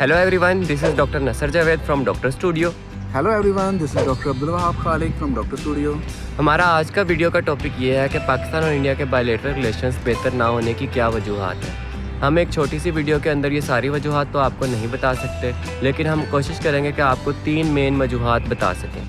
Hello everyone, this is Dr. Nasser Javed from Doctor Studio. Hello everyone, this is doctor Abdul Wahab Khaliq from doctor studio. हमारा आज का video का topic ये है कि पाकिस्तान और इंडिया के बायलैटरल रिलेशंस बेहतर ना होने की क्या वजूहात हैं। हम एक छोटी सी वीडियो के अंदर ये सारी वजूहात तो आपको नहीं बता सकते, लेकिन हम कोशिश करेंगे कि आपको 3 मेन वजूहात बता सकें।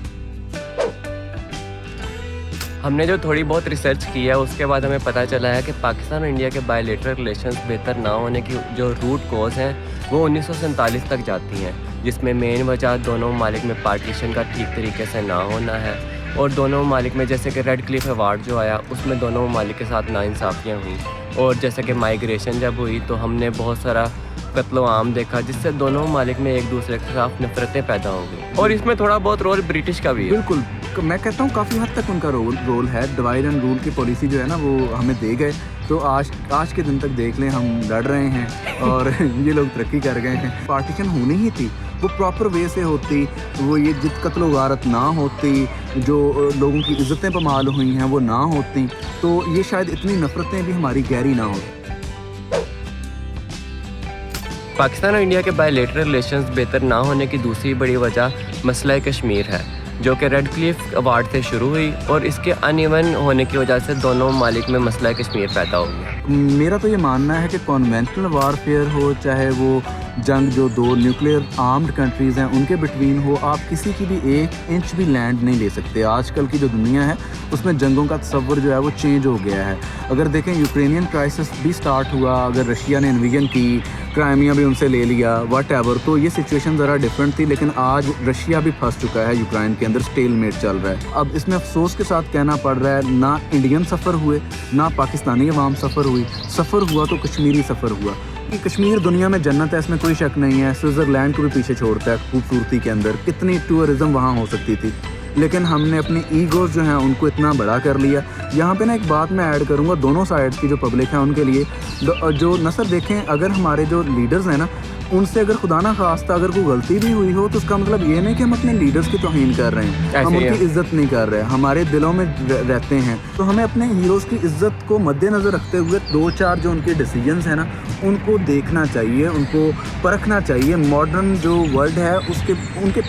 हमने जो थोड़ी बहुत रिसर्च की है उसके बाद हमें पता चला है कि पाकिस्तान और इंडिया के बायलैटरल रिलेशंस बेहतर ना होने की जो रूट कॉज हैं वो 1947 तक जाती हैं, जिसमें मेन वजह दोनों ममालिक में पार्टीशन का ठीक तरीके से ना होना है और दोनों ममालिक में जैसे कि रेड क्लिफ अवार्ड जो आया उसमें दोनों ममालिक के साथ नाइंसाफ़ियाँ हुई और जैसे कि माइग्रेशन जब हुई तो हमने बहुत सारा कत्लो आम देखा जिससे दोनों ममालिक में एक दूसरे के खिलाफ नफरतें पैदा हो गई। और इसमें थोड़ा बहुत रोल ब्रिटिश का भी है। बिल्कुल, मैं कहता हूँ काफ़ी हद तक उनका रोल है। डिवाइड एंड रूल की पॉलिसी जो है ना वो हमें दे गए, तो आज के दिन तक देख लें हम लड़ रहे हैं और ये लोग तरक्की कर गए हैं। पार्टीशन होनी ही थी, वो प्रॉपर वे से होती, वो ये जिद कत्ल गारत ना होती, जो लोगों की इज़्ज़तें पमाल हुई हैं वो ना होती, तो ये शायद इतनी नफ़रतें भी हमारी गहरी ना होती। पाकिस्तान और इंडिया के बायलैटरल रिलेशंस बेहतर ना होने की दूसरी बड़ी वजह मसला कश्मीर है, जो कि रेड क्लिफ अवार्ड से शुरू हुई और इसके अनइवन होने की वजह से दोनों ममालिक में मसला कश्मीर पैदा हो गया। मेरा तो ये मानना है कि कॉन्वेंशनल वारफेयर हो, चाहे वो जंग जो दो न्यूक्लियर आर्म्ड कंट्रीज़ हैं उनके बिटवीन हो, आप किसी की भी 1 इंच भी लैंड नहीं ले सकते। आजकल की जो दुनिया है उसमें जंगों का तस्वर जो है वो चेंज हो गया है। अगर देखें यूक्रेनियन क्राइसिस भी स्टार्ट हुआ, अगर रशिया ने इन्वेजन की, क्राइमिया भी उनसे ले लिया, वट एवर, तो ये सिचुएशन ज़रा डिफरेंट थी। लेकिन आज रशिया भी फंस चुका है यूक्रेन के अंदर, स्टेलमेट चल रहा है। अब इसमें अफसोस के साथ कहना पड़ रहा है ना इंडियन सफ़र हुए ना पाकिस्तानी अवाम सफ़र हुई, सफ़र हुआ तो कश्मीरी सफ़र हुआ। कि कश्मीर दुनिया में जन्नत है, इसमें कोई शक नहीं है। स्विट्ज़रलैंड को भी पीछे छोड़ता है खूबसूरती के अंदर, कितनी टूरिज़्म वहाँ हो सकती थी, लेकिन हमने अपनी ईगोज़ जो हैं उनको इतना बड़ा कर लिया। यहाँ पे ना एक बात मैं ऐड करूँगा दोनों साइड्स की जो पब्लिक है उनके लिए, जो नसर देखें, अगर हमारे जो लीडर्स हैं ना उनसे अगर खुदा ना खास्ता अगर कोई गलती भी हुई हो तो उसका मतलब ये नहीं कि हम अपने लीडर्स की तौहीन कर रहे हैं, हम उनकी इज्जत नहीं कर रहे हैं, हमारे दिलों में रहते हैं। तो हमें अपने हीरोज़ की इज्जत को मद्देनज़र रखते हुए 2-4 जो उनके डिसीजंस हैं ना उनको देखना चाहिए, उनको परखना चाहिए। मॉडर्न जो वर्ल्ड है उसके उनके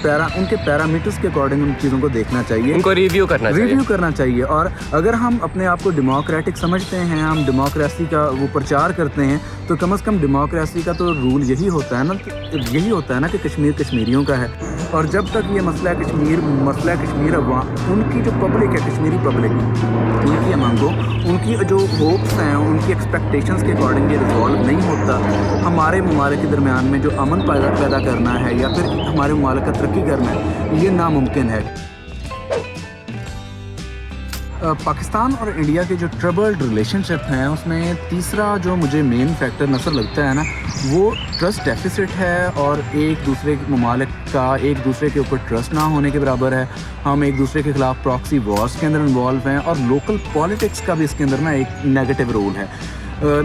पैरामीटर्स के अकॉर्डिंग उन चीज़ों को देखना चाहिए, उनको रिव्यू करना चाहिए। और अगर हम अपने आप को डेमोक्रेटिक समझते हैं, हम डेमोक्रेसी का वो प्रचार करते हैं, तो कम से कम डेमोक्रेसी का तो रूल यही होता है ना कि कश्मीर कश्मीरियों का है। और जब तक ये मसला कश्मीर उनकी जो पब्लिक है, कश्मीरी पब्लिक, उनकी मांगो, उनकी जो होप्स हैं, उनकी एक्सपेक्टेशंस के अकॉर्डिंग ये रिजॉल्व नहीं होता, हमारे ममालिक के दरमियान में जो अमन पैदा करना है या फिर हमारे ममालिक का तरक्की करना है, ये नामुमकिन है। पाकिस्तान और इंडिया के जो ट्रबल्ड रिलेशनशिप हैं उसमें तीसरा जो मुझे मेन फैक्टर नसर लगता है ना वो ट्रस्ट डेफिसिट है, और एक दूसरे ममालिक का एक दूसरे के ऊपर ट्रस्ट ना होने के बराबर है। हम एक दूसरे के खिलाफ प्रॉक्सी वॉर्स के अंदर इन्वॉल्व हैं और लोकल पॉलिटिक्स का भी इसके अंदर ना एक नेगेटिव रोल है।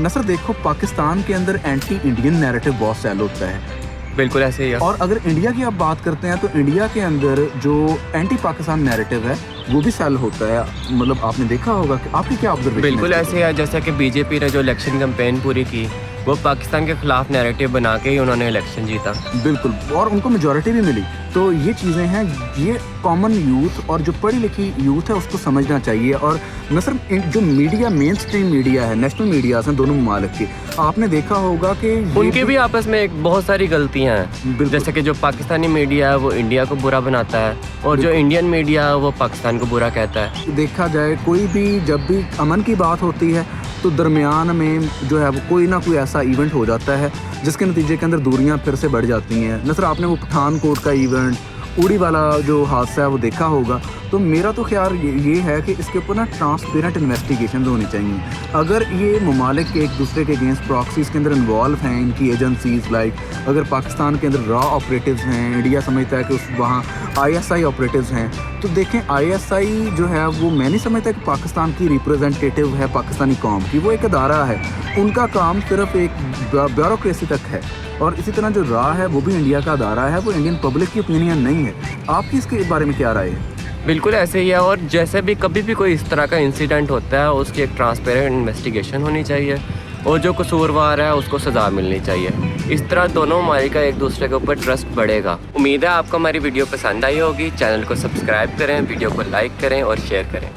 नसर देखो, पाकिस्तान के अंदर एंटी इंडियन नैरेटिव बहुत सैल होता है, बिल्कुल ऐसे ही है। और अगर इंडिया की आप बात करते हैं तो इंडिया के अंदर जो एंटी पाकिस्तान नैरेटिव है वो भी सेल होता है। मतलब आपने देखा होगा कि आपकी क्या ऑब्जर्वेशन? बिल्कुल ऐसे है, जैसा कि बीजेपी ने जो इलेक्शन कैंपेन पूरी की वो पाकिस्तान के खिलाफ नैरेटिव बना के ही उन्होंने इलेक्शन जीता। बिल्कुल, और उनको मेजॉरिटी भी मिली। तो ये चीज़ें हैं, ये कॉमन यूथ और जो पढ़ी लिखी यूथ है उसको समझना चाहिए। और नसर जो मीडिया, मेन स्ट्रीम मीडिया है, नेशनल मीडिया हैं दोनों ममालिक की, आपने देखा होगा कि उनकी भी आपस में एक बहुत सारी गलतियां हैं। जैसे कि जो पाकिस्तानी मीडिया है वो इंडिया को बुरा बनाता है और जो इंडियन मीडिया है वो पाकिस्तान को बुरा कहता है। देखा जाए, कोई भी जब भी अमन की बात होती है तो दरमियान में जो है वो कोई ना कोई ऐसा इवेंट हो जाता है जिसके नतीजे के अंदर दूरियां फिर से बढ़ जाती हैं। नसर आपने वो पठानकोट का इवेंट, उड़ी वाला जो हादसा है वो देखा होगा। तो मेरा तो ख्याल ये है कि इसके ऊपर ना ट्रांसपेरेंट इन्वेस्टिगेशन होनी चाहिए। अगर ये ममालिक एक दूसरे के अगेंस्ट प्रॉक्सीज़ के अंदर इन्वॉल्व हैं, इनकी एजेंसीज़, लाइक अगर पाकिस्तान के अंदर रॉ ऑपरेटिव्स हैं, इंडिया समझता है कि वहाँ ISI ऑपरेटिव्स हैं, तो देखें ISI जो है वो मैं नहीं समझता कि पाकिस्तान की रिप्रेजेंटेटिव है पाकिस्तानी कौम की, वो एक अदारा है, उनका काम सिर्फ एक ब्यूरोक्रेसी तक है। और इसी तरह जो रॉ है वो भी इंडिया का अदारा है, वो इंडियन पब्लिक की ओपिनियन नहीं है। आपकी इसके बारे में क्या राय है? बिल्कुल ऐसे ही है, और जैसे भी कभी भी कोई इस तरह का इंसिडेंट होता है उसकी एक ट्रांसपेरेंट इन्वेस्टिगेशन होनी चाहिए اور جو قصوروار ہے اس کو سزا ملنی چاہیے. اس طرح دونوں ممالک کا ایک دوسرے کے اوپر ٹرسٹ بڑھے گا. امید ہے آپ کو ہماری ویڈیو پسند آئی ہوگی. چینل کو سبسکرائب کریں, ویڈیو کو لائک کریں اور شیئر کریں.